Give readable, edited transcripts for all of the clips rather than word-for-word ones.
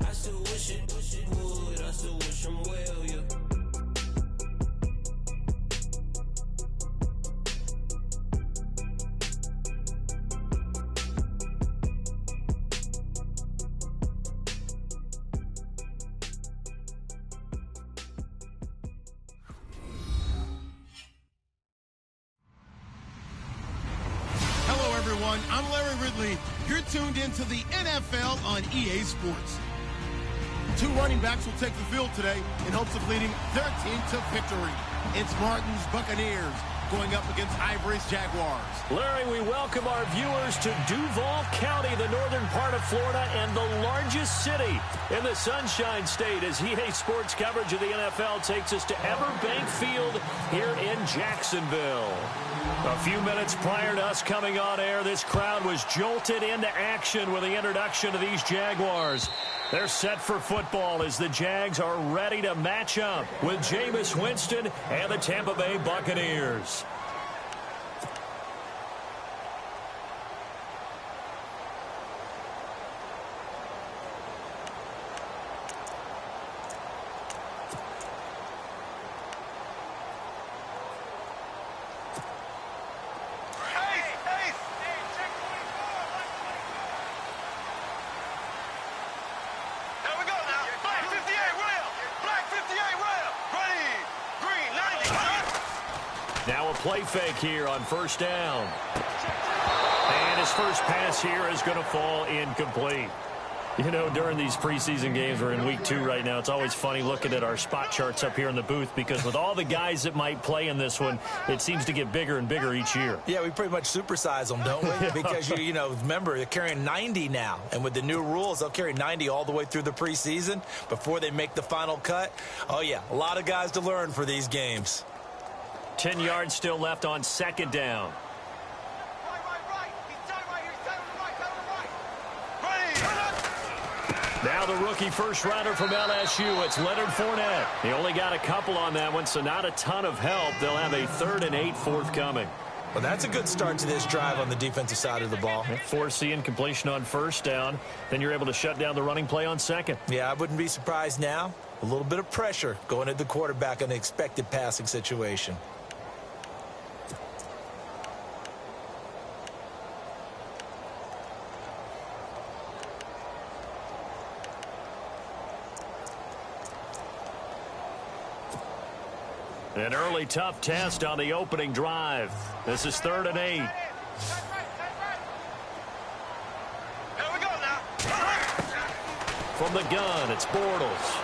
I still wish it would, I still wish him well, yeah. I'm Larry Ridley. You're tuned into the NFL on EA Sports. Two running backs will take the field today in hopes of leading their team to victory. It's Martin's Buccaneers going up against Ivory's Jaguars. Larry, we welcome our viewers to Duval County, the northern part of Florida, and the largest city in the Sunshine State, as EA Sports coverage of the NFL takes us to Everbank Field here in Jacksonville. A few minutes prior to us coming on air, this crowd was jolted into action with the introduction of these Jaguars. They're set for football as the Jags are ready to match up with Jameis Winston and the Tampa Bay Buccaneers. Now a play fake here on first down. And his first pass here is going to fall incomplete. You know, during these preseason games, we're in week 2 right now, it's always funny looking at our spot charts up here in the booth because with all the guys that might play in this one, it seems to get bigger and bigger each year. Yeah, we pretty much supersize them, don't we? Because, you know, remember, they're carrying 90 now. And with the new rules, they'll carry 90 all the way through the preseason before they make the final cut. Oh, yeah, a lot of guys to learn for these games. 10 yards still left on second down. Now the rookie first rounder from LSU, it's Leonard Fournette. He only got a couple on that one, so not a ton of help. They'll have a 3rd and 8 forthcoming. Well, that's a good start to this drive on the defensive side of the ball. Forcing completion on first down. Then you're able to shut down the running play on second. Yeah, I wouldn't be surprised now. A little bit of pressure going at the quarterback in an expected passing situation. An early tough test on the opening drive. This is 3rd and 8. Here we go now. From the gun, it's Bortles.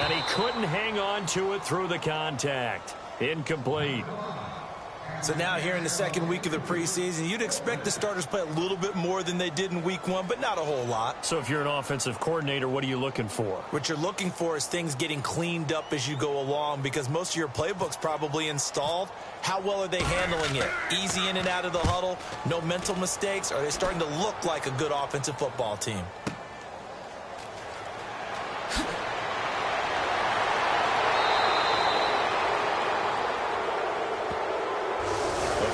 And he couldn't hang on to it through the contact. Incomplete. So now here in the second week of the preseason, you'd expect the starters to play a little bit more than they did in week 1, but not a whole lot. So if you're an offensive coordinator, what are you looking for? What you're looking for is things getting cleaned up as you go along because most of your playbook's probably installed. How well are they handling it? Easy in and out of the huddle, no mental mistakes? Are they starting to look like a good offensive football team?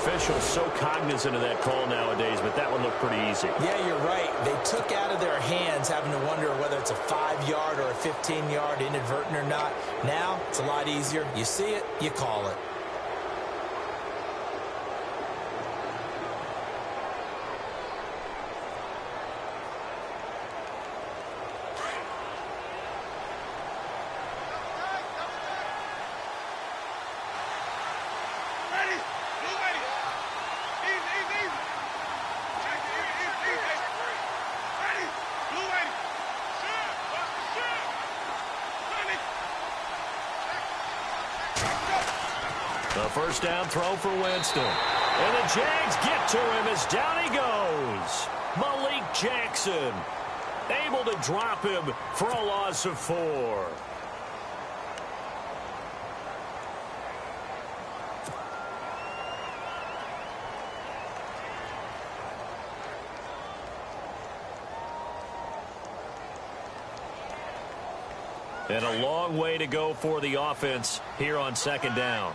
Officials so cognizant of that call nowadays, but that one looked pretty easy. Yeah, you're right. They took out of their hands having to wonder whether it's a 5-yard or a 15-yard inadvertent or not. Now, it's a lot easier. You see it, you call it. The first down throw for Winston. And the Jags get to him as down he goes. Malik Jackson able to drop him for a loss of 4. And a long way to go for the offense here on second down.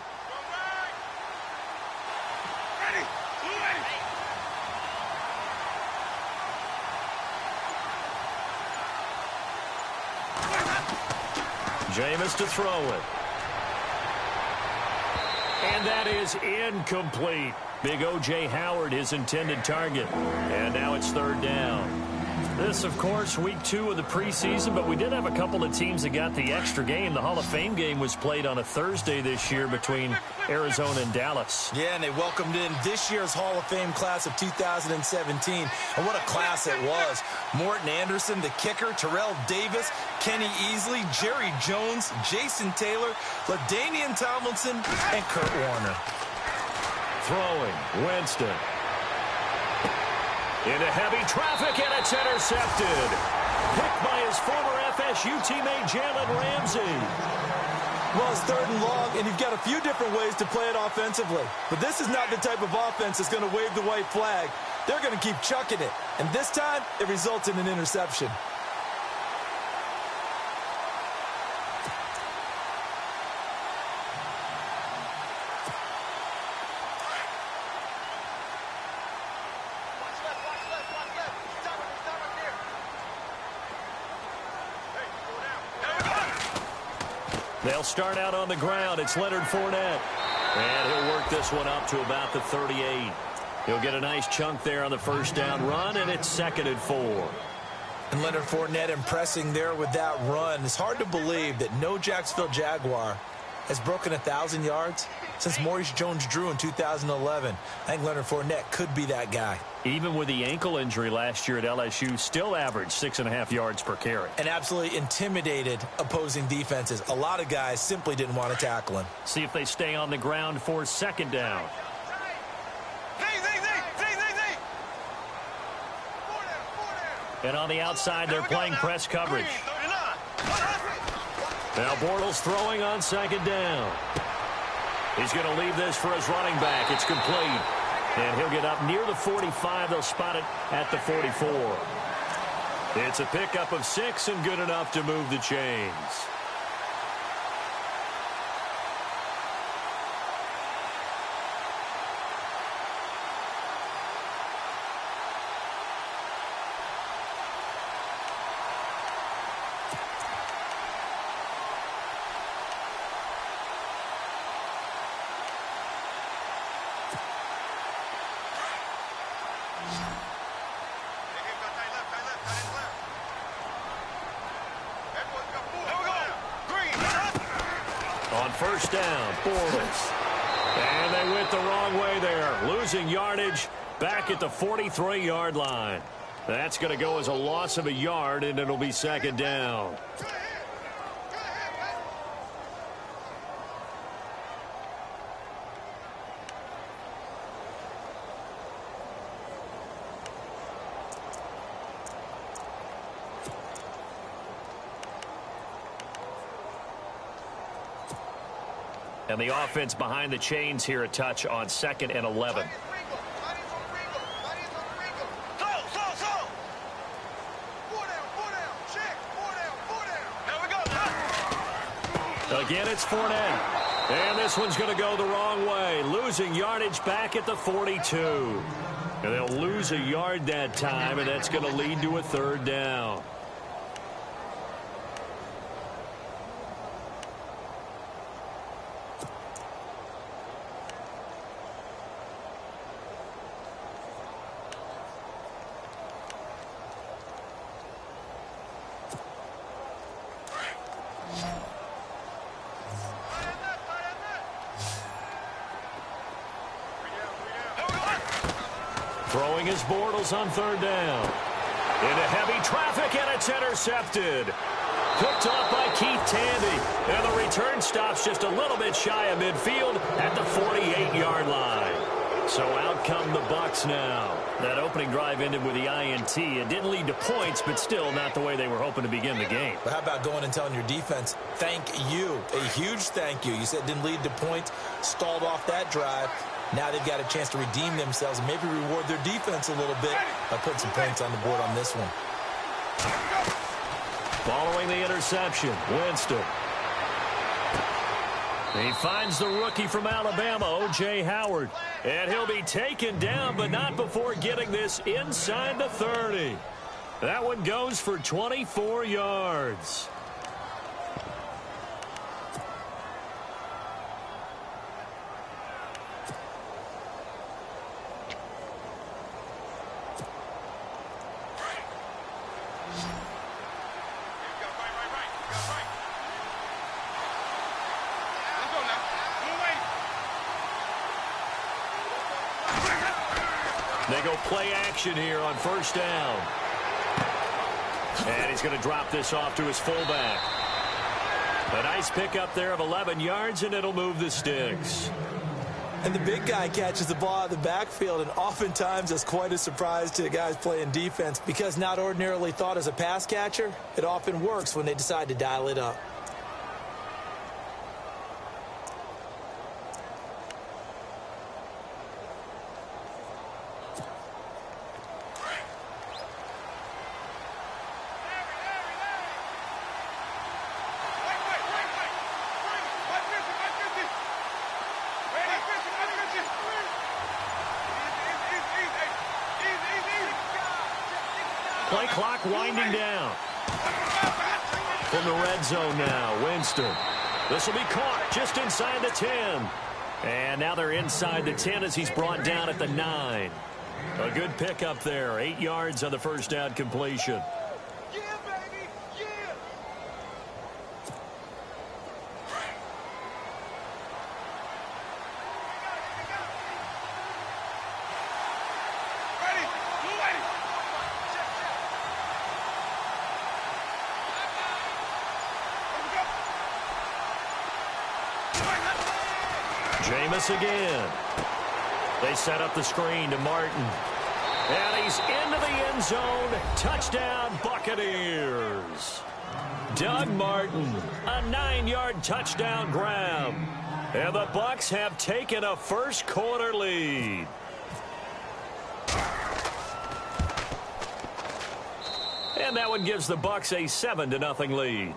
Jameis to throw it. And that is incomplete. Big O.J. Howard, his intended target. And now it's third down. This, of course, week 2 of the preseason, but we did have a couple of teams that got the extra game. The Hall of Fame game was played on a Thursday this year between Arizona and Dallas. Yeah, and they welcomed in this year's Hall of Fame class of 2017. And what a class it was. Morton Anderson, the kicker, Terrell Davis, Kenny Easley, Jerry Jones, Jason Taylor, LaDainian Tomlinson, and Kurt Warner. Throwing, Winston. Into heavy traffic, and it's intercepted. Picked by his former FSU teammate Jalen Ramsey. Well, it's third and long, and you've got a few different ways to play it offensively. But this is not the type of offense that's going to wave the white flag. They're going to keep chucking it. And this time, it results in an interception. They'll start out on the ground. It's Leonard Fournette. And he'll work this one up to about the 38. He'll get a nice chunk there on the first down run, and it's 2nd and 4. And Leonard Fournette impressing there with that run. It's hard to believe that no Jacksonville Jaguar has broken 1,000 yards since Maurice Jones-Drew in 2011. I think Leonard Fournette could be that guy. Even with the ankle injury last year at LSU, still averaged 6.5 yards per carry. And absolutely intimidated opposing defenses. A lot of guys simply didn't want to tackle him. See if they stay on the ground for 2nd down. And on the outside, they're playing press coverage. Now Bortles throwing on 2nd down. He's going to leave this for his running back. It's complete. And he'll get up near the 45. They'll spot it at the 44. It's a pickup of 6 and good enough to move the chains. On first down, Bortles. And they went the wrong way there. Losing yardage back at the 43-yard line. That's going to go as a loss of a yard, and it'll be 2nd down. And the offense behind the chains here a touch on 2nd and 11. Again, it's Fournette. And this one's going to go the wrong way. Losing yardage back at the 42. And they'll lose a yard that time, and that's going to lead to a 3rd down. Throwing his Bortles on 3rd down. Into heavy traffic, and it's intercepted. Picked off by Keith Tandy. And the return stops just a little bit shy of midfield at the 48-yard line. So out come the Bucs now. That opening drive ended with the INT. It didn't lead to points, but still not the way they were hoping to begin the game. But how about going and telling your defense, thank you, a huge thank you. You said it didn't lead to points, stalled off that drive. Now they've got a chance to redeem themselves and maybe reward their defense a little bit by putting some points on the board on this one. Following the interception, Winston. He finds the rookie from Alabama, O.J. Howard. And he'll be taken down, but not before getting this inside the 30. That one goes for 24 yards. They go play action here on first down. And he's going to drop this off to his fullback. A nice pickup there of 11 yards, and it'll move the sticks. And the big guy catches the ball out of the backfield, and oftentimes it's quite a surprise to the guys playing defense because not ordinarily thought as a pass catcher, it often works when they decide to dial it up. Play clock winding down. From the red zone now, Winston. This will be caught just inside the 10. And now they're inside the 10 as he's brought down at the 9. A good pickup there. 8 yards on the first down completion. Jameis again. They set up the screen to Martin. And he's into the end zone. Touchdown, Buccaneers. Doug Martin, a 9-yard touchdown grab. And the Bucs have taken a first quarter lead. And that one gives the Bucs a 7-0 lead.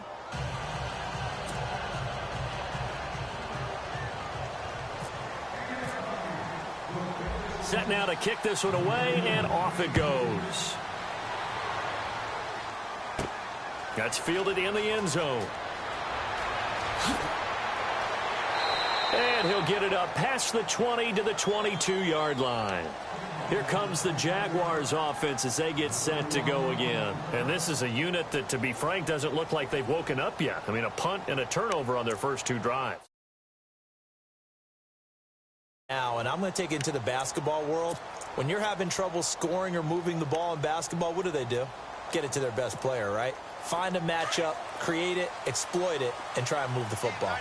Set now to kick this one away, and off it goes. That's fielded in the end zone. And he'll get it up past the 20 to the 22-yard line. Here comes the Jaguars offense as they get set to go again. And this is a unit that, to be frank, doesn't look like they've woken up yet. I mean, a punt and a turnover on their first 2 drives. Now, and I'm going to take it into the basketball world. When you're having trouble scoring or moving the ball in basketball, what do? Get it to their best player, right? Find a matchup, create it, exploit it, and try and move the football.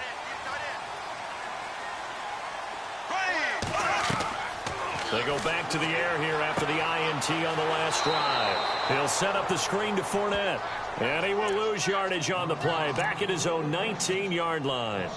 They go back to the air here after the INT on the last drive. He'll set up the screen to Fournette. And he will lose yardage on the play. Back at his own 19-yard line.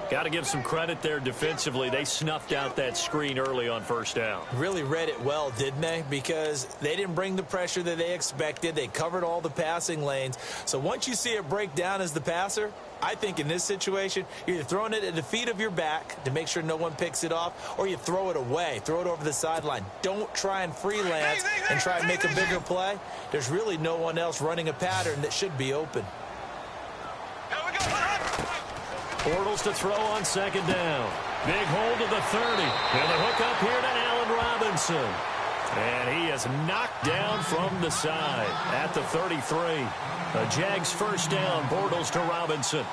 Got to give some credit there defensively. They snuffed out that screen early on first down. Really read it well, didn't they? Because they didn't bring the pressure that they expected. They covered all the passing lanes. So once you see it break down as the passer, I think in this situation, you're either throwing it at the feet of your back to make sure no one picks it off, or you throw it away, throw it over the sideline. Don't try and freelance and try and make a bigger play. There's really no one else running a pattern that should be open. Bortles to throw on second down. Big hold of the 30. And the hook up here to Allen Robinson. And he is knocked down from the side at the 33. A Jags first down. Bortles to Robinson.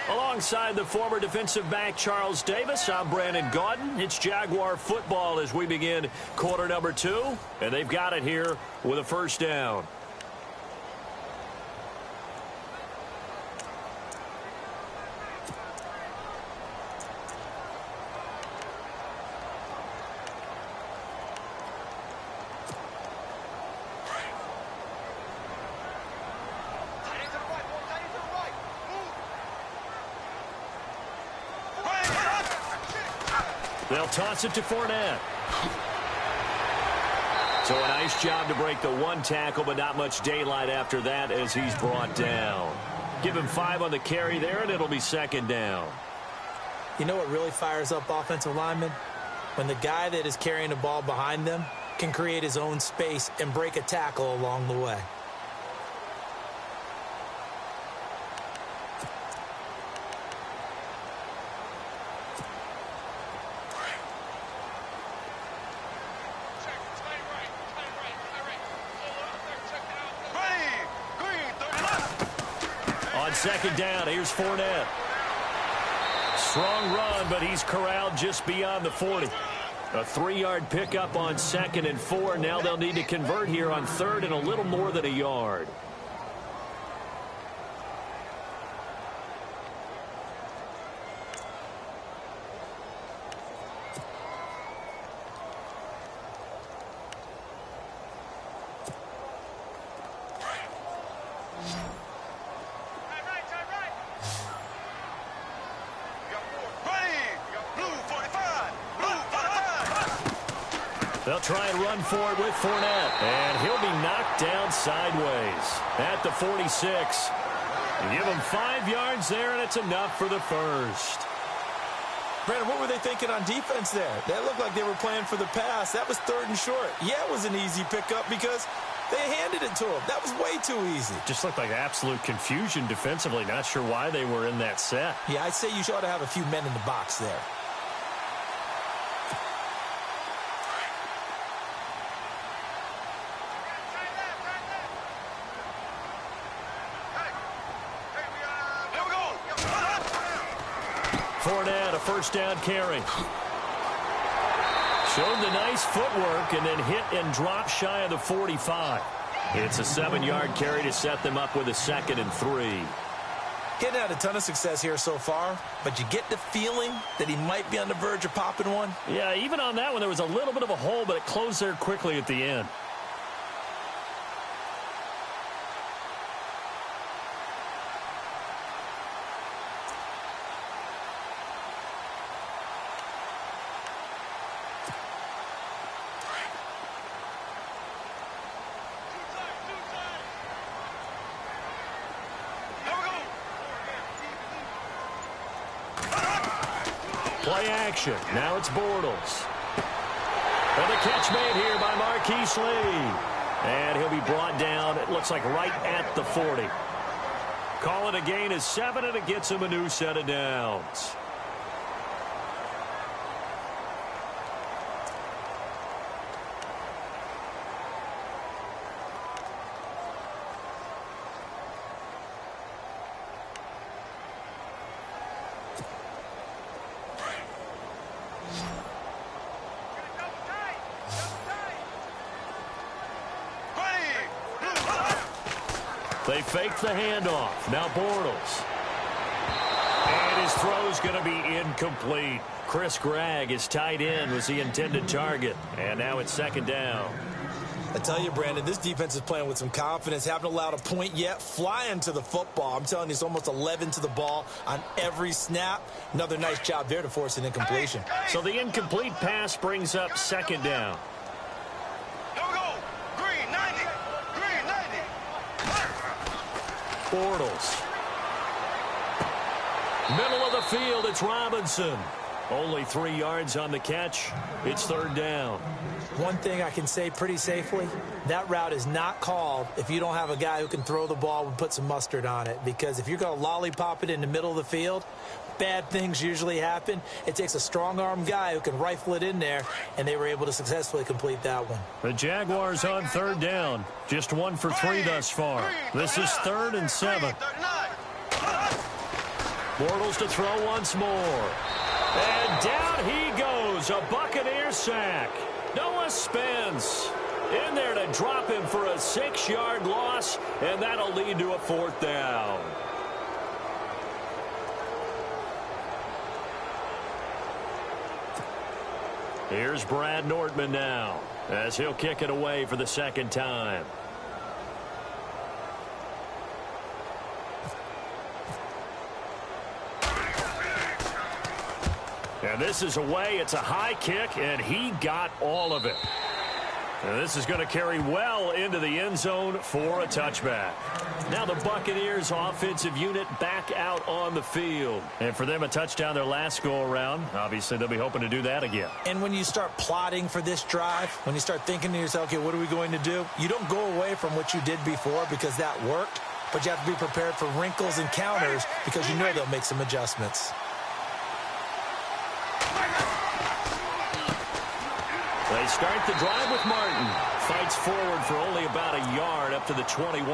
Alongside the former defensive back Charles Davis, I'm Brandon Gaudin. It's Jaguar football as we begin quarter number 2. And they've got it here with a first down. They'll toss it to Fournette. So a nice job to break the 1 tackle, but not much daylight after that as he's brought down. Give him 5 on the carry there, and it'll be second down. You know what really fires up offensive linemen? When the guy that is carrying the ball behind them can create his own space and break a tackle along the way. On second down, here's Fournette. Strong run, but he's corralled just beyond the 40. A 3-yard pickup on 2nd and 4. Now they'll need to convert here on 3rd and a little more than a yard. They'll try and run for it with Fournette. And he'll be knocked down sideways at the 46. Give him 5 yards there, and it's enough for the first. Brandon, what were they thinking on defense there? That looked like they were playing for the pass. That was 3rd and short. Yeah, it was an easy pickup because they handed it to him. That was way too easy. Just looked like absolute confusion defensively. Not sure why they were in that set. Yeah, I'd say you ought to have a few men in the box there. Fournette, a first down carry. Showed the nice footwork and then hit and drop shy of the 45. It's a 7-yard carry to set them up with a 2nd and 3. Getting had a ton of success here so far, but you get the feeling that he might be on the verge of popping one. Yeah, even on that one, there was a little bit of a hole, but it closed there quickly at the end. Play action. Now it's Bortles. And the catch made here by Marquise Lee. And he'll be brought down, it looks like, right at the 40. Call it a gain of 7, and it gets him a new set of downs. They fake the handoff. Now Bortles. And his throw's going to be incomplete. Chris Gregg, his tight end, was the intended target. And now it's 2nd down. I tell you, Brandon, this defense is playing with some confidence. Haven't allowed a point yet. Flying to the football. I'm telling you, it's almost 11 to the ball on every snap. Another nice job there to force an incompletion. So the incomplete pass brings up 2nd down. Bortles. Middle of the field, it's Robinson. Only 3 yards on the catch. It's 3rd down. One thing I can say pretty safely, that route is not called if you don't have a guy who can throw the ball and put some mustard on it. Because if you're going to lollipop it in the middle of the field, bad things usually happen. It takes a strong-arm guy who can rifle it in there, and they were able to successfully complete that one. The Jaguars on 3rd down. Just 1 for 3 thus far. This is 3rd and 7. Bortles to throw once more. And down he goes. A Buccaneer sack. Noah Spence in there to drop him for a 6-yard loss, and that'll lead to a 4th down. Here's Brad Nordman now as he'll kick it away for the 2nd time. And this is away. It's a high kick, and he got all of it. And this is going to carry well into the end zone for a touchback. Now the Buccaneers offensive unit back out on the field. And for them, a touchdown their last go-around. Obviously, they'll be hoping to do that again. And when you start plotting for this drive, when you start thinking to yourself, okay, what are we going to do? You don't go away from what you did before because that worked. But you have to be prepared for wrinkles and counters because you know they'll make some adjustments. They start the drive with Martin. Fights forward for only about a yard up to the 21.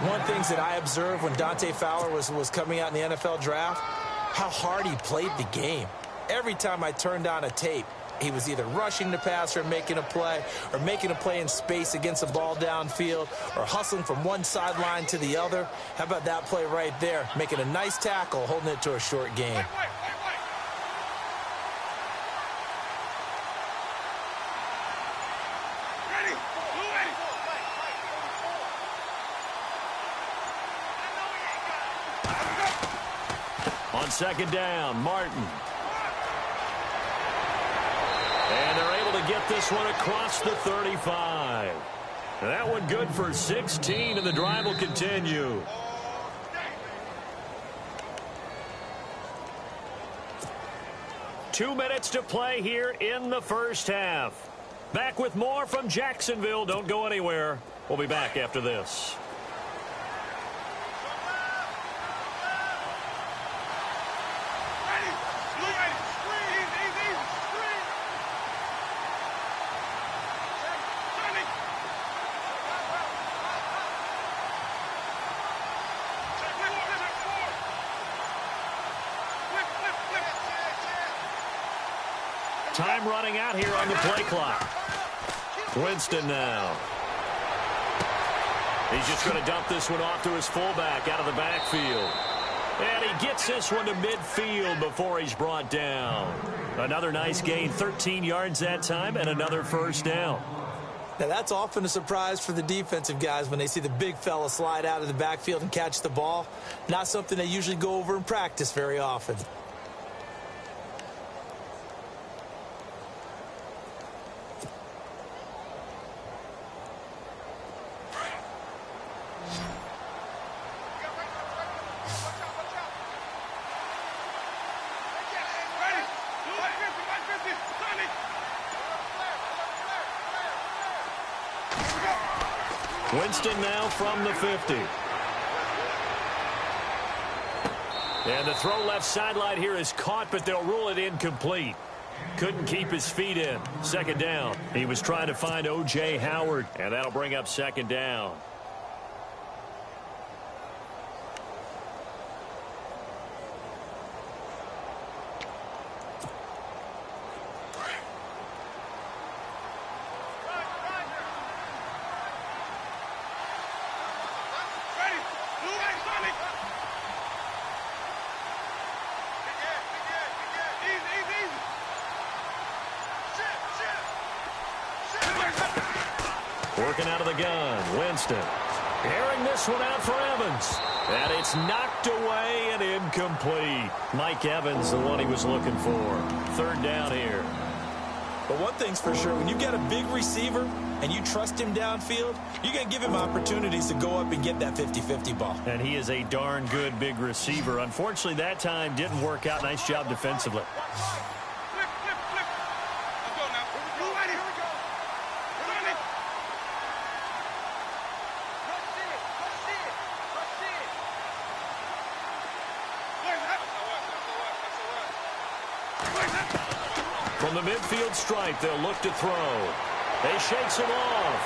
One of the things that I observed when Dante Fowler was coming out in the NFL draft, how hard he played the game. Every time I turned on a tape, he was either rushing the passer and making a play, or making a play in space against a ball downfield, or hustling from one sideline to the other. How about that play right there? Making a nice tackle, holding it to a short game. On second down, Martin. And they're able to get this one across the 35. That one good for 16, and the drive will continue. Two minutes to play here in the first half. Back with more from Jacksonville. Don't go anywhere. We'll be back after this. Time running out here on the play clock. Winston now. He's just going to dump this one off to his fullback out of the backfield. And he gets this one to midfield before he's brought down. Another nice gain, 13 yards that time, and another first down. Now, that's often a surprise for the defensive guys when they see the big fella slide out of the backfield and catch the ball. Not something they usually go over in practice very often. Winston now from the 50. And the throw left sideline here is caught, but they'll rule it incomplete. Couldn't keep his feet in. Second down. He was trying to find O.J. Howard, and that'll bring up second down. Working out of the gun, Winston. Airing this one out for Evans. And it's knocked away and incomplete. Mike Evans, the one he was looking for. Third down here. But one thing's for sure, when you get a big receiver and you trust him downfield, you're going to give him opportunities to go up and get that 50-50 ball. And he is a darn good big receiver. Unfortunately, that time didn't work out. Nice job defensively. From the midfield stripe, they'll look to throw. They shakes him off.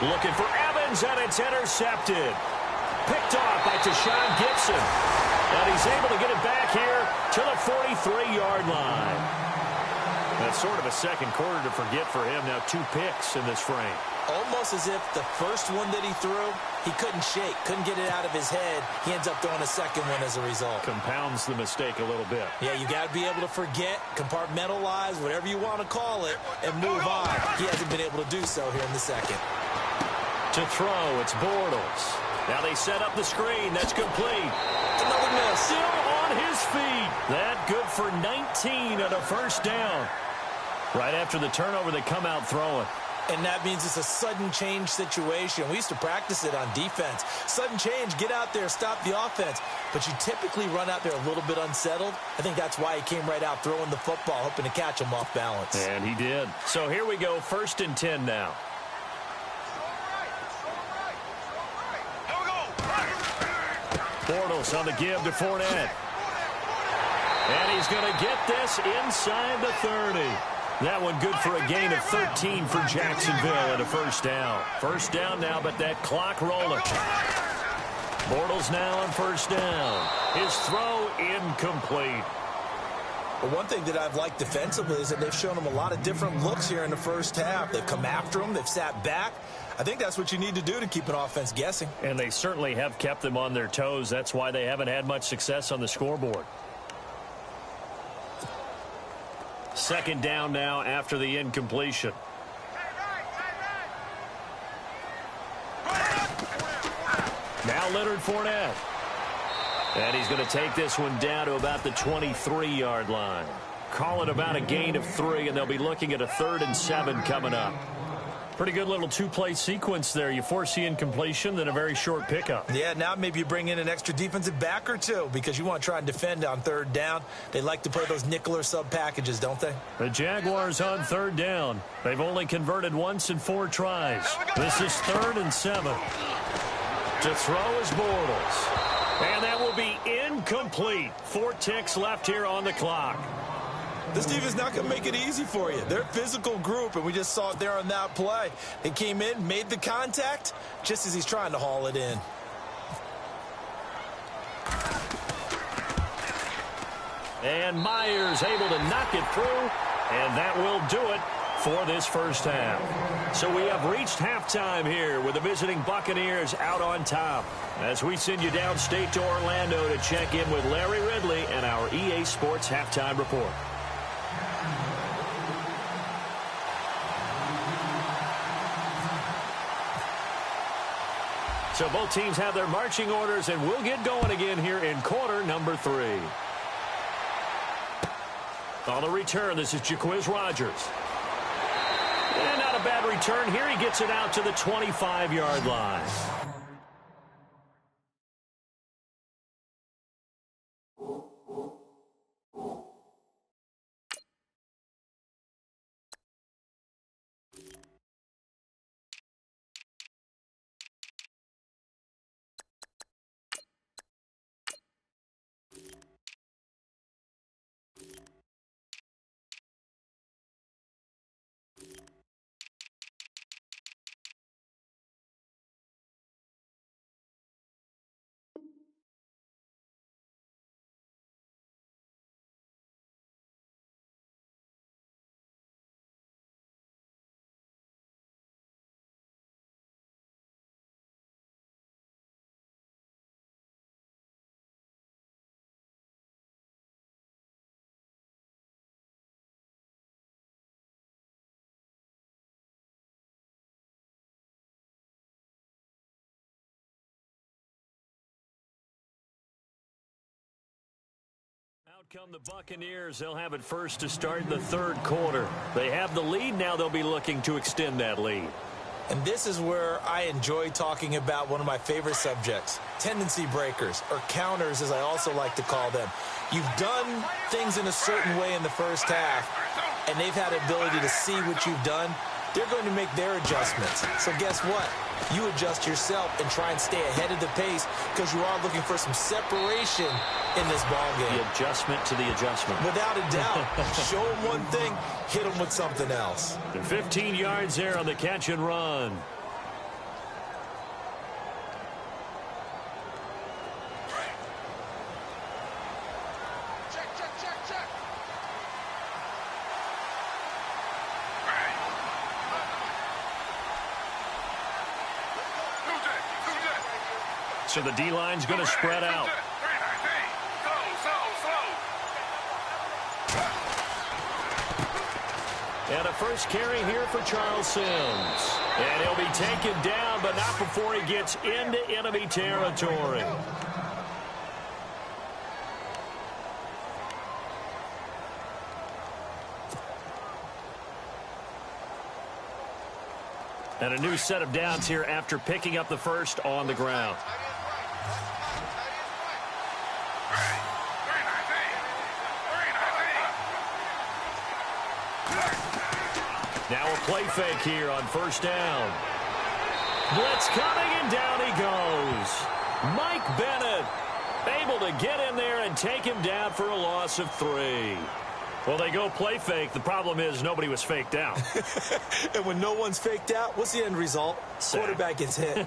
Looking for Evans, and it's intercepted. Picked off by Tashawn Gibson. And he's able to get it back here to the 43-yard line. That's sort of a second quarter to forget for him. Now 2 picks in this frame. Almost as if the first one that he threw, he couldn't shake, couldn't get it out of his head. He ends up throwing a second one as a result. Compounds the mistake a little bit. Yeah, you got to be able to forget, compartmentalize, whatever you want to call it, and move on. He hasn't been able to do so here in the second. To throw, it's Bortles. Now they set up the screen. That's complete. Another miss. Still on his feet. That good for 19 and a first down. Right after the turnover, they come out throwing. And that means it's a sudden change situation. We used to practice it on defense. Sudden change, get out there, stop the offense. But you typically run out there a little bit unsettled. I think that's why he came right out throwing the football, hoping to catch him off balance. And he did. So here we go, 1st and 10 now. Bortles on the give to Fournette. And he's going to get this inside the 30. That one good for a gain of 13 for Jacksonville and a first down. First down now, but that clock rolling. Bortles now on first down. His throw incomplete. Well, one thing that I've liked defensively is that they've shown him a lot of different looks here in the first half. They've come after him. They've sat back. I think that's what you need to do to keep an offense guessing. And they certainly have kept them on their toes. That's why they haven't had much success on the scoreboard. Second down now after the incompletion. Now Leonard Fournette. And he's going to take this one down to about the 23-yard line. Call it about a gain of 3, and they'll be looking at a 3rd and 7 coming up. Pretty good little two-play sequence there. You force the incompletion, then a very short pickup. Yeah, now maybe you bring in an extra defensive back or two because you want to try and defend on 3rd down. They like to play those nickel or sub packages, don't they? The Jaguars on 3rd down. They've only converted once in 4 tries. This is 3rd and 7. To throw is Bortles. And that will be incomplete. 4 ticks left here on the clock. This defense is not going to make it easy for you. They're a physical group, and we just saw it there on that play. They came in, made the contact, just as he's trying to haul it in. And Myers able to knock it through, and that will do it for this first half. So we have reached halftime here with the visiting Buccaneers out on top. As we send you downstate to Orlando to check in with Larry Ridley and our EA Sports Halftime Report. So both teams have their marching orders, and we'll get going again here in quarter number 3. On the return, this is Jacquizz Rodgers. And not a bad return here. He gets it out to the 25-yard line. Out come the Buccaneers. They'll have it first to start in the 3rd quarter. They have the lead. Now they'll be looking to extend that lead. And this is where I enjoy talking about one of my favorite subjects, tendency breakers, or counters as I also like to call them. You've done things in a certain way in the first half, and they've had the ability to see what you've done. They're going to make their adjustments. So guess what? You adjust yourself and try and stay ahead of the pace because you are looking for some separation in this ballgame. The adjustment to the adjustment. Without a doubt. Show them one thing, hit them with something else. 15 yards there on the catch and run. So the D-line's going to spread out. And a first carry here for Charles Sims. And he'll be taken down, but not before he gets into enemy territory. And a new set of downs here after picking up the first on the ground. Now a play fake here on first down. Blitz coming, and down he goes. Mike Bennett able to get in there and take him down for a loss of 3. Well, they go play fake. The problem is nobody was faked out. And when no one's faked out, what's the end result? Sack. Quarterback gets hit.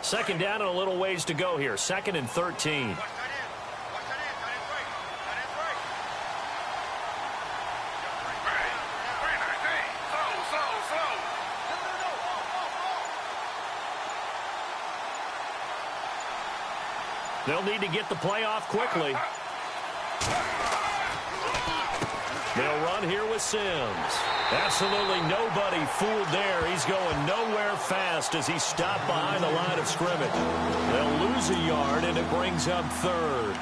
Second down and a little ways to go here. 2nd and 13. They'll need to get the play off quickly. They'll run here with Sims. Absolutely nobody fooled there. He's going nowhere fast as he stopped behind the line of scrimmage. They'll lose a yard, and it brings up 3rd.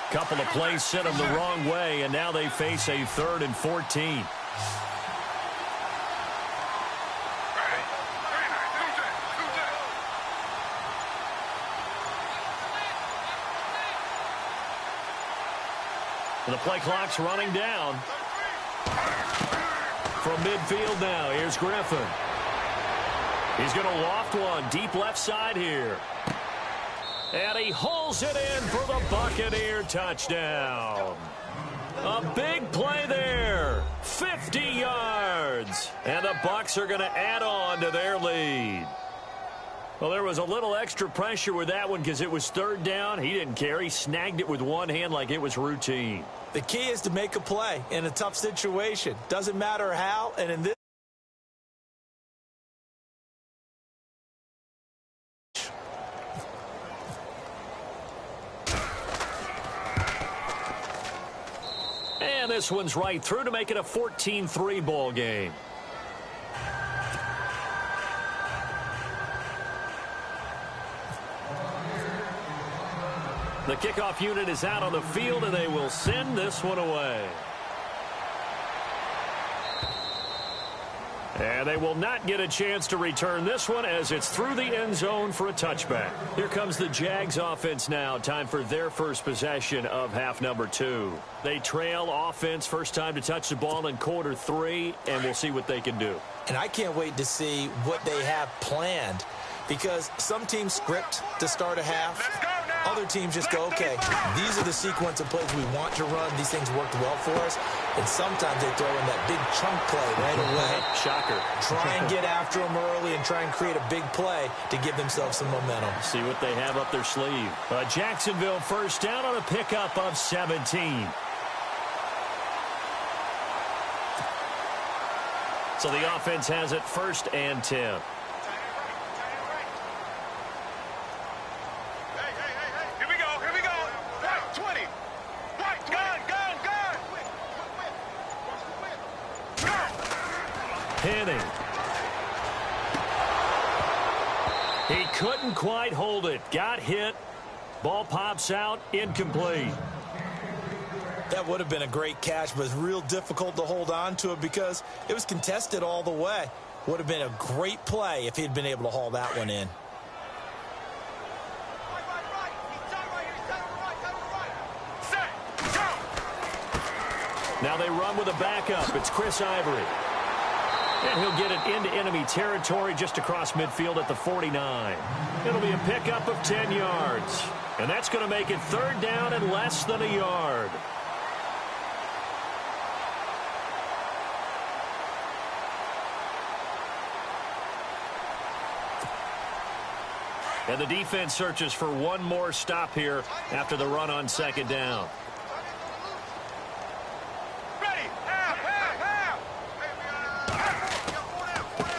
Couple of plays sent them the wrong way, and now they face a 3rd and 14. And the play clock's running down. From midfield now, here's Griffin. He's going to loft one deep left side here. And he hauls it in for the Buccaneer touchdown. A big play there. 50 yards. And the Bucs are going to add on to their lead. Well, there was a little extra pressure with that one because it was 3rd down. He didn't care. He snagged it with one hand like it was routine. The key is to make a play in a tough situation. Doesn't matter how, and in this. And this one's right through to make it a 14-3 ball game. The kickoff unit is out on the field, and they will send this one away. And they will not get a chance to return this one as it's through the end zone for a touchback. Here comes the Jags offense now. Time for their first possession of half number 2. They trail offense first time to touch the ball in quarter 3, and we'll see what they can do. And I can't wait to see what they have planned, because some teams script to start a half. Other teams just go, okay, these are the sequence of plays we want to run. These things worked well for us. And sometimes they throw in that big chunk play right away. Shocker. Try and get after them early and try and create a big play to give themselves some momentum. See what they have up their sleeve. Jacksonville first down on a pickup of 17. So the offense has it 1st and 10. Penny. He couldn't quite hold it. Got hit. Ball pops out. Incomplete. That would have been a great catch, but it's real difficult to hold on to it because it was contested all the way. Would have been a great play if he'd been able to haul that one in. Now they run with a backup. It's Chris Ivory. And he'll get it into enemy territory just across midfield at the 49. It'll be a pickup of 10 yards. And that's going to make it 3rd down and less than a yard. And the defense searches for one more stop here after the run on 2nd down.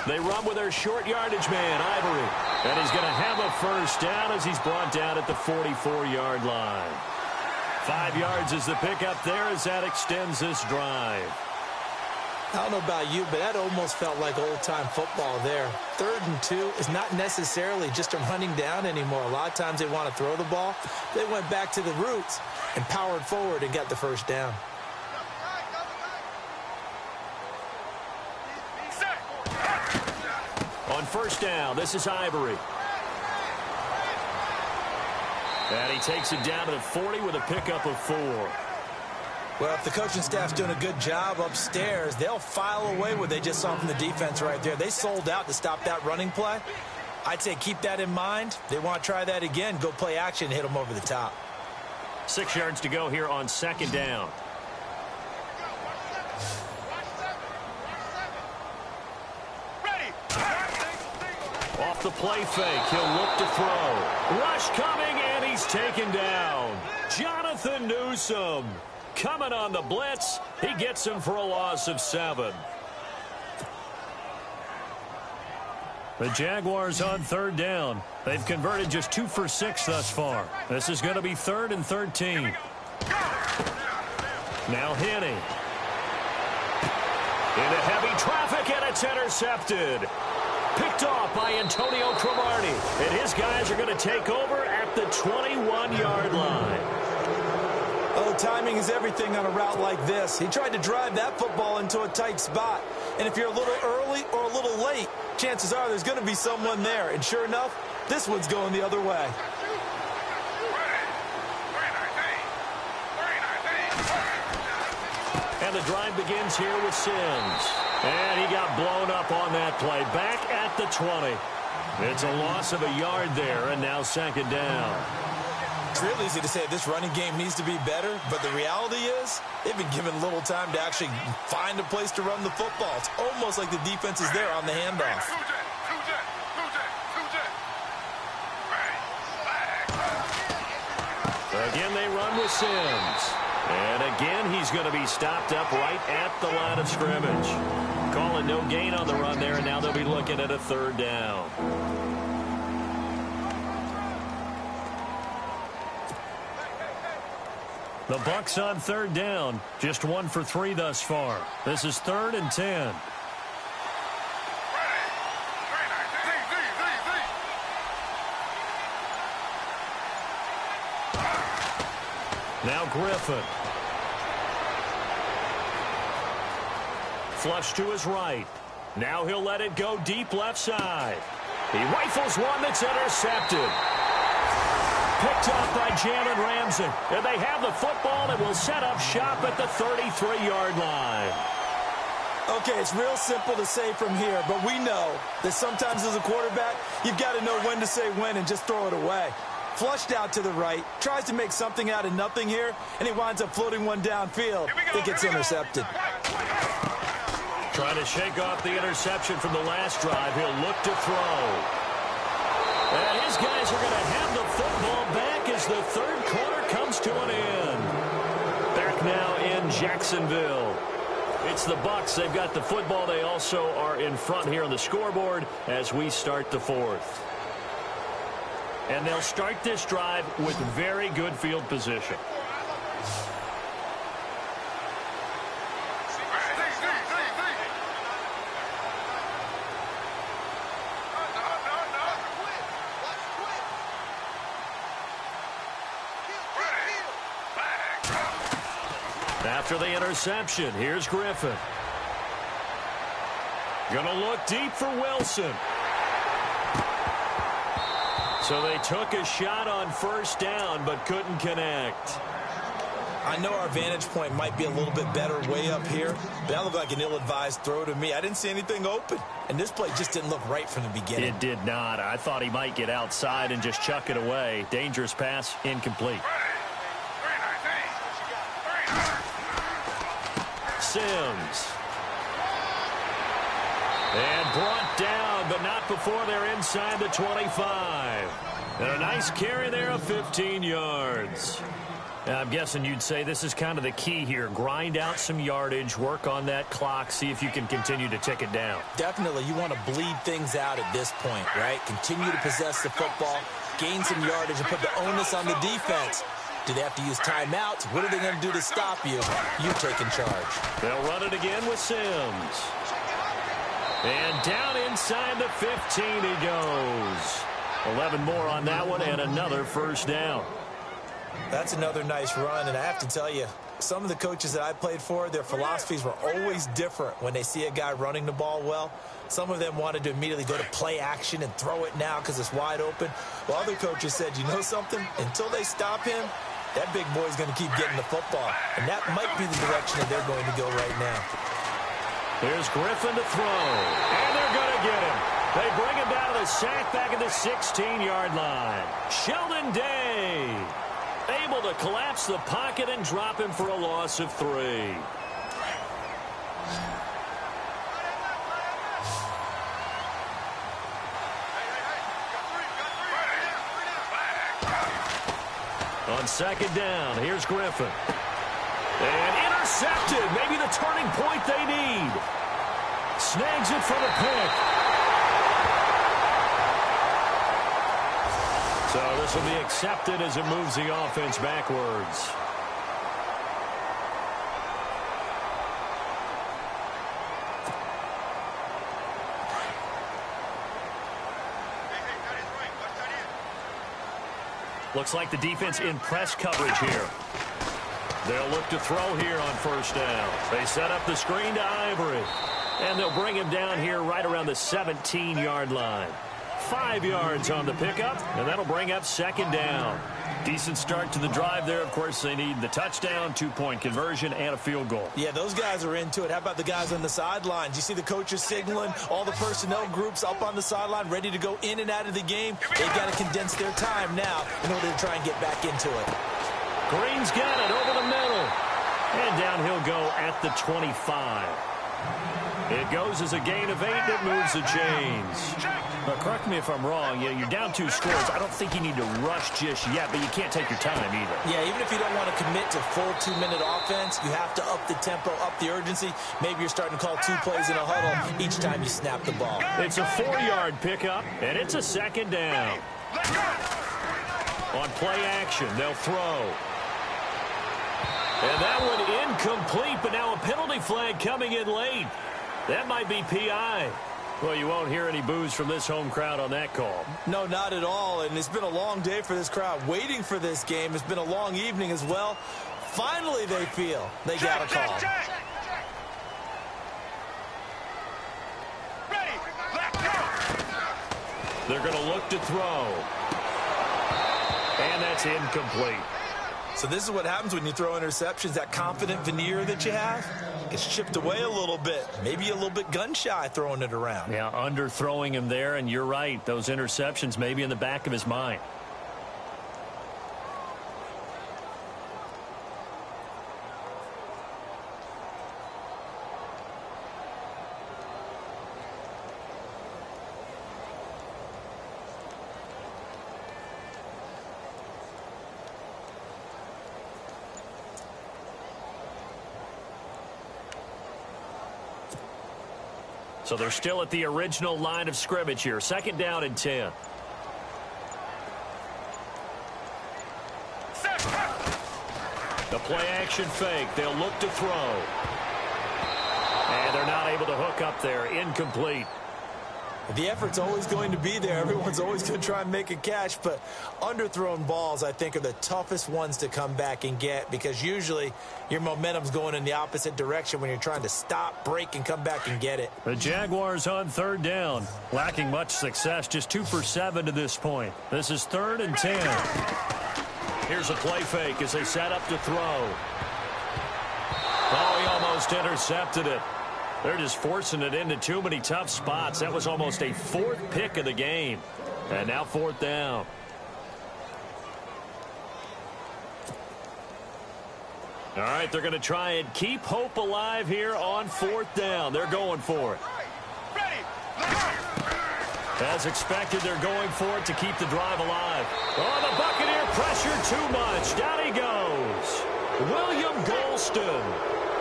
They run with their short yardage man, Ivory. And he's going to have a first down as he's brought down at the 44-yard line. 5 yards is the pickup there as that extends this drive. I don't know about you, but that almost felt like old-time football there. 3rd and 2 is not necessarily just a running down anymore. A lot of times they want to throw the ball. They went back to the roots and powered forward and got the first down. On 1st down, this is Ivory. And he takes it down to the 40 with a pickup of 4. Well, if the coaching staff's doing a good job upstairs, they'll file away what they just saw from the defense right there. They sold out to stop that running play. I'd say keep that in mind. They want to try that again. Go play action and hit them over the top. 6 yards to go here on second down. Off the play fake, he'll look to throw. Rush coming, and he's taken down. Jonathan Newsome coming on the blitz. He gets him for a loss of 7. The Jaguars on third down. They've converted just 2 for 6 thus far. This is going to be 3rd and 13. Now Henne. Into heavy traffic, and it's intercepted. Picked off by Antonio Cromartie. And his guys are going to take over at the 21-yard line. Oh, timing is everything on a route like this. He tried to drive that football into a tight spot. And if you're a little early or a little late, chances are there's going to be someone there. And sure enough, this one's going the other way. And the drive begins here with Sims. And he got blown up on that play. Back at the 20. It's a loss of a yard there, and now second down. It's real easy to say this running game needs to be better, but the reality is they've been given little time to actually find a place to run the football. It's almost like the defense is there on the handoff. Again, they run with Sims. And again, he's going to be stopped up right at the line of scrimmage. Calling no gain on the run there, and now they'll be looking at a 3rd down. The Bucs on 3rd down. Just 1 for 3 thus far. This is 3rd and 10. Now Griffin. Flush to his right. Now he'll let it go deep left side. He rifles one that's intercepted. Picked off by Jalen Ramsey. And they have the football and will set up shop at the 33-yard line. Okay, it's real simple to say from here, but we know that sometimes as a quarterback, you've got to know when to say when and just throw it away. Flushed out to the right, tries to make something out of nothing here, and he winds up floating one downfield. I think it's intercepted. Trying to shake off the interception from the last drive. He'll look to throw. And his guys are going to have the football back as the 3rd quarter comes to an end. Back now in Jacksonville. It's the Bucs. They've got the football. They also are in front here on the scoreboard as we start the 4th. And they'll start this drive with very good field position. After the interception, here's Griffin. Gonna look deep for Wilson. So they took a shot on 1st down, but couldn't connect. I know our vantage point might be a little bit better way up here, but that looked like an ill-advised throw to me. I didn't see anything open, and this play just didn't look right from the beginning. It did not. I thought he might get outside and just chuck it away. Dangerous pass, incomplete. Sims. And brought down, but not before they're inside the 25. And a nice carry there of 15 yards. Now, I'm guessing you'd say this is kind of the key here. Grind out some yardage, work on that clock, see if you can continue to tick it down. Definitely, you want to bleed things out at this point, right? Continue to possess the football, gain some yardage, and put the onus on the defense. Do they have to use timeouts? What are they going to do to stop you? You taking charge. They'll run it again with Sims. And down inside the 15 he goes. 11 more on that one and another 1st down. That's another nice run, and I have to tell you, some of the coaches that I played for, their philosophies were always different when they see a guy running the ball well. Some of them wanted to immediately go to play action and throw it now because it's wide open. While other coaches said, you know something? Until they stop him, that big boy's going to keep getting the football. And that might be the direction that they're going to go right now. Here's Griffin to throw. And they're going to get him. They bring him down to the sack back at the 16-yard line. Sheldon Day able to collapse the pocket and drop him for a loss of 3. On second down, here's Griffin. And intercepted. Maybe the turning point they need. Snags it for the pick. So this will be accepted as it moves the offense backwards. Looks like the defense in press coverage here. They'll look to throw here on first down. They set up the screen to Ivory. And they'll bring him down here right around the 17-yard line. 5 yards on the pickup, and that'll bring up second down. Decent start to the drive there. Of course, they need the touchdown, 2-point conversion, and a field goal. Yeah, those guys are into it. How about the guys on the sidelines? You see the coaches signaling, all the personnel groups up on the sideline ready to go in and out of the game. They've got to condense their time now in order to try and get back into it. Green's got it over the middle. And down he'll go at the 25. It goes as a gain of 8, and it moves the chains. Now, correct me if I'm wrong. Yeah, you're down 2 scores. I don't think you need to rush just yet, but you can't take your time either. Yeah, even if you don't want to commit to full 2-minute offense, you have to up the tempo, up the urgency. Maybe you're starting to call 2 plays in a huddle each time you snap the ball. It's a 4-yard pickup, and it's a second down. On play action, they'll throw. And that one incomplete, but now a penalty flag coming in late. That might be PI. Well, you won't hear any boos from this home crowd on that call. No, not at all. And it's been a long day for this crowd waiting for this game. It's been a long evening as well. Finally, they feel they got a call. Ready, let's go. They're going to look to throw. And that's incomplete. So this is what happens when you throw interceptions. That confident veneer that you have gets chipped away a little bit. Maybe a little bit gun-shy throwing it around. Yeah, underthrowing him there, and you're right. Those interceptions may be in the back of his mind. So they're still at the original line of scrimmage here. Second down and 10. The play action fake. They'll look to throw. And they're not able to hook up there. Incomplete. The effort's always going to be there. Everyone's always going to try and make a catch, but underthrown balls, I think, are the toughest ones to come back and get because usually your momentum's going in the opposite direction when you're trying to stop, break, and come back and get it. The Jaguars on third down. Lacking much success, just 2 for 7 to this point. This is 3rd and 10. Here's a play fake as they set up to throw. Oh, he almost intercepted it. They're just forcing it into too many tough spots. That was almost a 4th pick of the game. And now 4th down. All right, they're going to try and keep hope alive here on 4th down. They're going for it. As expected, they're going for it to keep the drive alive. Oh, the Buccaneer pressure too much. Down he goes. William Golston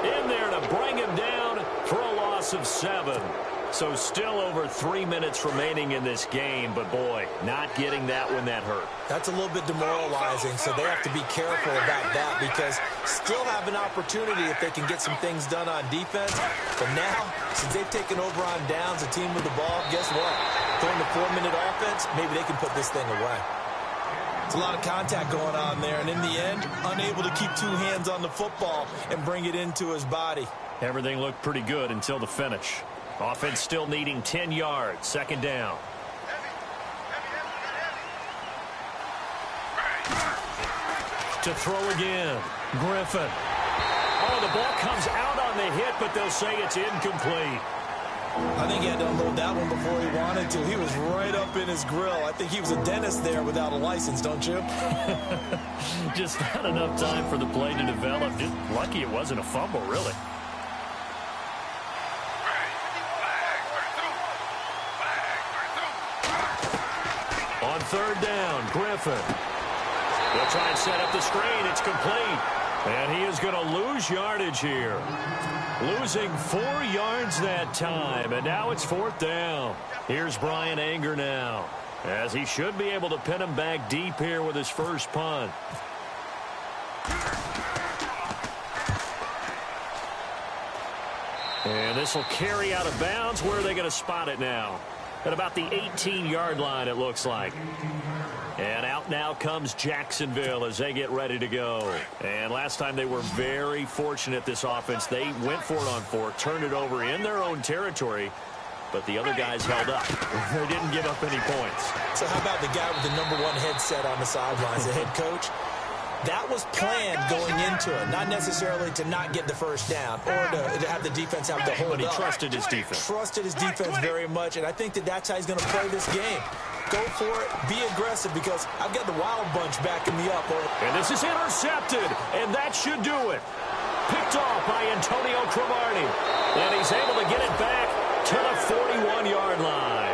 in there to bring him down for a loss of 7. So still over 3 minutes remaining in this game, but boy, not getting that when that hurt. That's a little bit demoralizing, so they have to be careful about that because still have an opportunity if they can get some things done on defense. But now, since they've taken over on downs, a team with the ball, guess what? Throwing the 4-minute offense, maybe they can put this thing away. It's a lot of contact going on there, and in the end, unable to keep 2 hands on the football and bring it into his body. Everything looked pretty good until the finish. Offense still needing 10 yards. Second down. to throw again. Griffin. Oh, the ball comes out on the hit, but they'll say it's incomplete. I think he had to unload that one before he wanted to. He was right up in his grill. I think he was a dentist there without a license, don't you? Just not enough time for the play to develop. Just lucky it wasn't a fumble, really. On third down, Griffin. They'll try and set up the screen. It's complete. And he is going to lose yardage here. Losing 4 yards that time. And now it's fourth down. Here's Bryan Anger now, as he should be able to pin him back deep here with his first punt. And this will carry out of bounds. Where are they going to spot it now? At about the 18-yard line, it looks like. And out now comes Jacksonville as they get ready to go. And last time they were very fortunate, this offense. They went for it on 4, turned it over in their own territory, but the other guys held up. They didn't give up any points. So how about the guy with the number 1 headset on the sidelines, the head coach? That was planned going into it, not necessarily to not get the first down or to have the defense have to hold up. But he trusted his defense. Trusted his defense very much, and I think that's how he's going to play this game. Go for it, be aggressive, because I've got the Wild Bunch backing me up. And this is intercepted, and that should do it. Picked off by Antonio Cromartie, and he's able to get it back to the 41-yard line.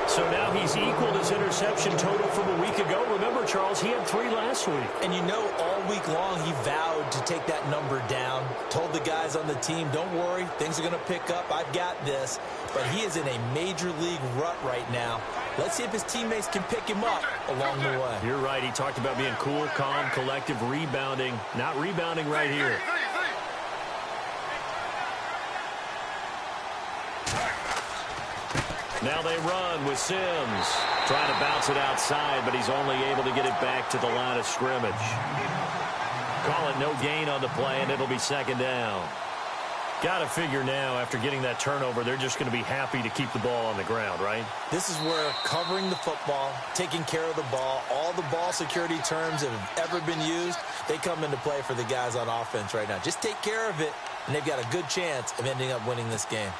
So now he's equaled his interception total from a week ago. Remember, Charles, he had 3 last week. And you know, all week long he vowed to take that number down. Told the guys on the team, don't worry, things are going to pick up. I've got this. But he is in a major league rut right now. Let's see if his teammates can pick him up along the way. You're right. He talked about being cool, calm, collective, rebounding. Not rebounding right here. Now they run with Sims. Trying to bounce it outside, but he's only able to get it back to the line of scrimmage. Call it no gain on the play, and it'll be second down. Got to figure now, after getting that turnover, they're just going to be happy to keep the ball on the ground, right? This is where covering the football, taking care of the ball, all the ball security terms that have ever been used, they come into play for the guys on offense right now. Just take care of it, and they've got a good chance of ending up winning this game.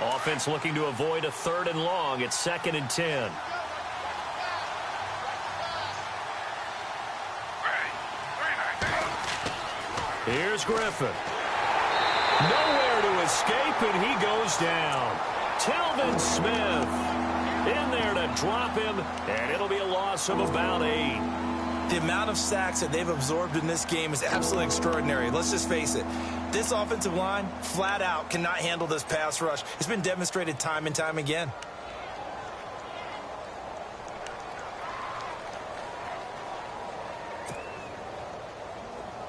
Offense looking to avoid a 3rd and long. It's 2nd and 10. Here's Griffin. Nowhere to escape, and he goes down. Telvin Smith in there to drop him, and it'll be a loss of about 8. The amount of sacks that they've absorbed in this game is absolutely extraordinary. Let's just face it. This offensive line, flat out, cannot handle this pass rush. It's been demonstrated time and time again.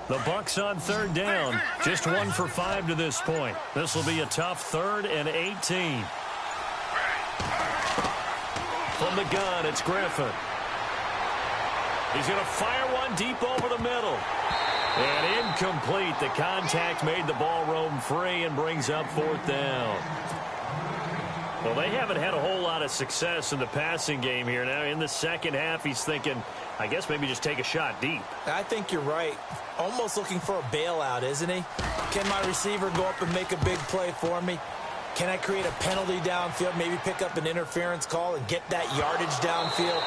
The Bucs on 3rd down. Just 1 for 5 to this point. This will be a tough 3rd and 18. From the gun, it's Griffin. He's going to fire one deep over the middle. And incomplete. The contact made the ball roam free and brings up 4th down. Well, they haven't had a whole lot of success in the passing game here. Now, in the second half, he's thinking, I guess maybe just take a shot deep. I think you're right. Almost looking for a bailout, isn't he? Can my receiver go up and make a big play for me? Can I create a penalty downfield, maybe pick up an interference call and get that yardage downfield?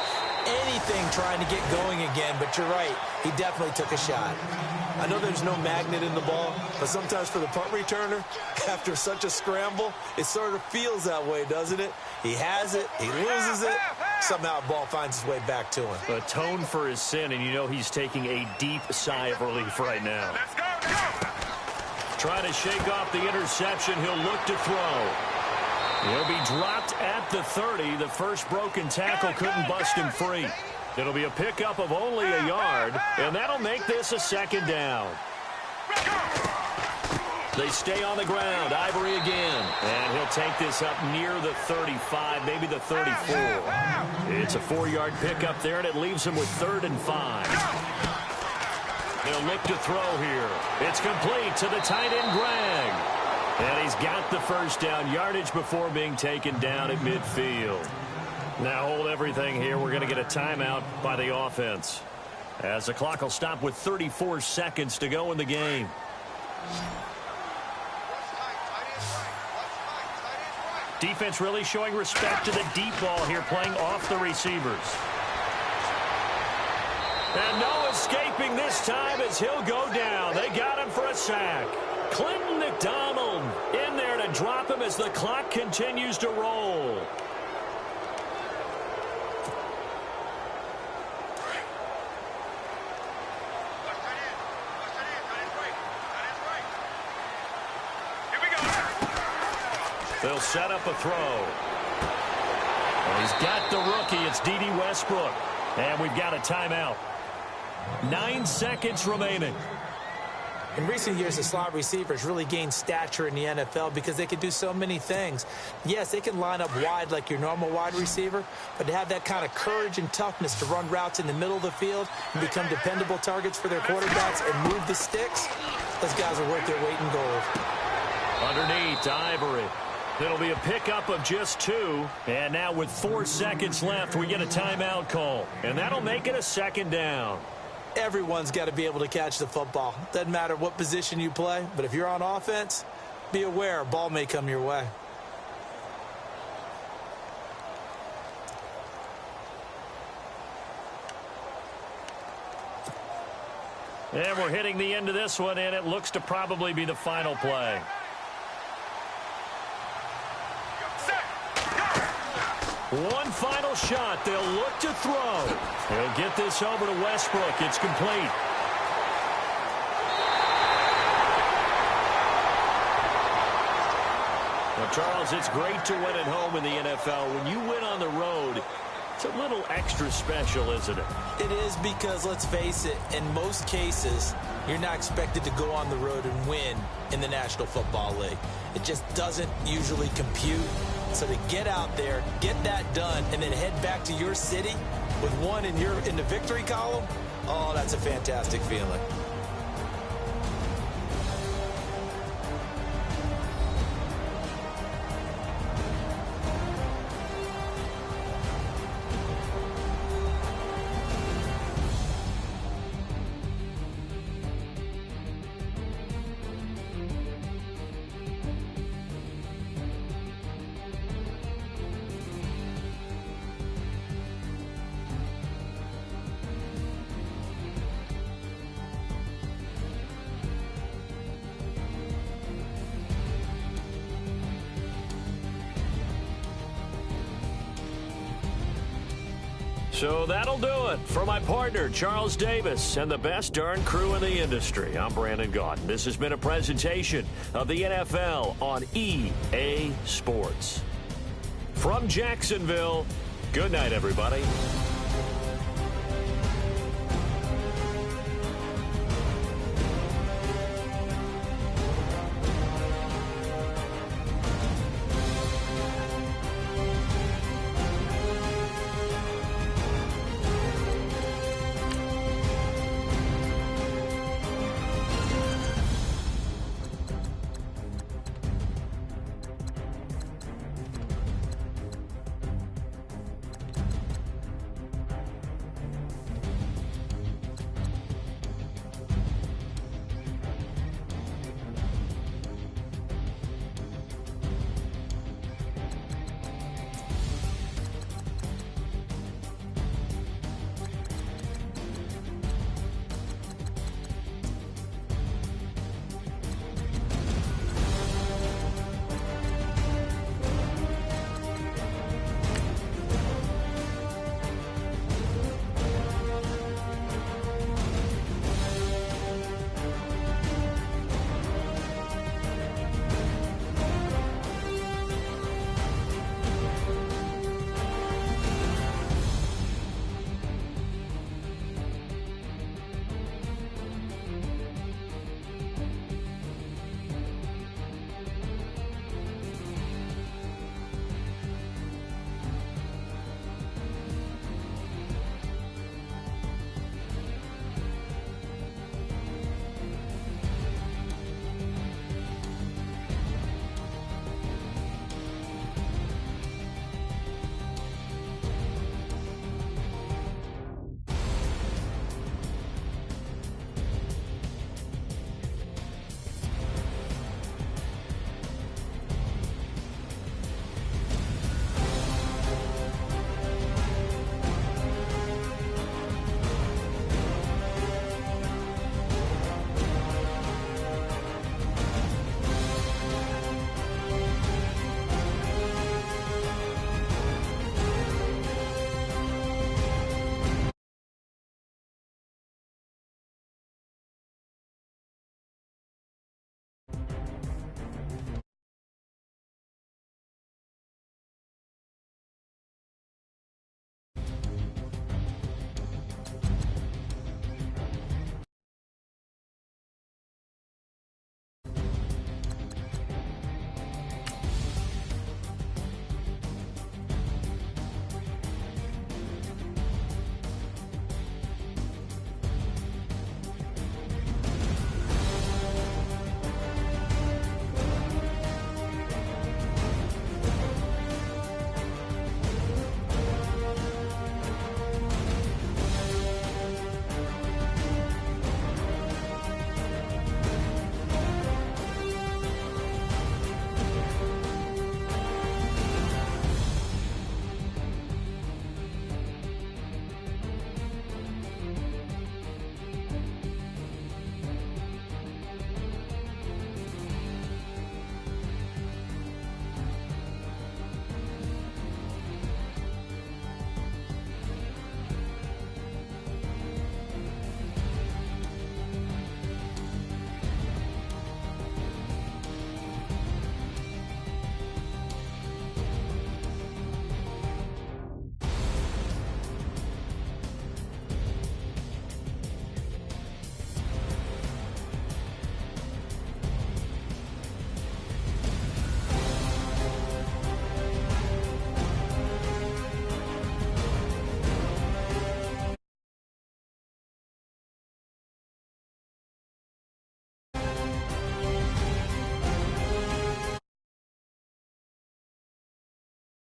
Anything trying to get going again, but you're right. He definitely took a shot. I know there's no magnet in the ball, but sometimes for the punt returner, after such a scramble, it sort of feels that way, doesn't it? He has it, he loses it, somehow the ball finds its way back to him. Atone for his sin, and you know he's taking a deep sigh of relief right now. Let's go. Trying to shake off the interception, he'll look to throw. He'll be dropped at the 30. The first broken tackle couldn't bust him free. It'll be a pickup of only a yard, and that'll make this a 2nd down. They stay on the ground. Ivory again. And he'll take this up near the 35, maybe the 34. It's a 4-yard pickup there, and it leaves him with 3rd and 5. They'll look to throw here. It's complete to the tight end, Greg. And he's got the first down, yardage before being taken down at midfield. Now hold everything here. We're going to get a timeout by the offense. As the clock will stop with 34 seconds to go in the game. Defense really showing respect to the deep ball here, playing off the receivers. And no escaping this time as he'll go down. They got him for a sack. Clinton McDonald in there to drop him as the clock continues to roll. They'll set up a throw. Well, he's got the rookie. It's Dede Westbrook. And we've got a timeout. 9 seconds remaining. In recent years, the slot receivers really gained stature in the NFL because they can do so many things. Yes, they can line up wide like your normal wide receiver, but to have that kind of courage and toughness to run routes in the middle of the field and become dependable targets for their quarterbacks and move the sticks, those guys are worth their weight in gold. Underneath to Ivory. It'll be a pickup of just 2. And now with 4 seconds left, we get a timeout call. And that'll make it a second down. Everyone's got to be able to catch the football. Doesn't matter what position you play, but if you're on offense, be aware a ball may come your way. And we're hitting the end of this one, and it looks to probably be the final play. One final shot. They'll look to throw. He'll get this over to Westbrook. It's complete. Well, Charles, it's great to win at home in the NFL. When you win on the road, it's a little extra special, isn't it? It is because, let's face it, in most cases, you're not expected to go on the road and win in the National Football League. It just doesn't usually compute. So to get out there, get that done, and then head back to your city with one in the victory column, oh, that's a fantastic feeling. So that'll do it for my partner, Charles Davis, and the best darn crew in the industry. I'm Brandon Gaudin. This has been a presentation of the NFL on EA Sports. From Jacksonville, good night, everybody.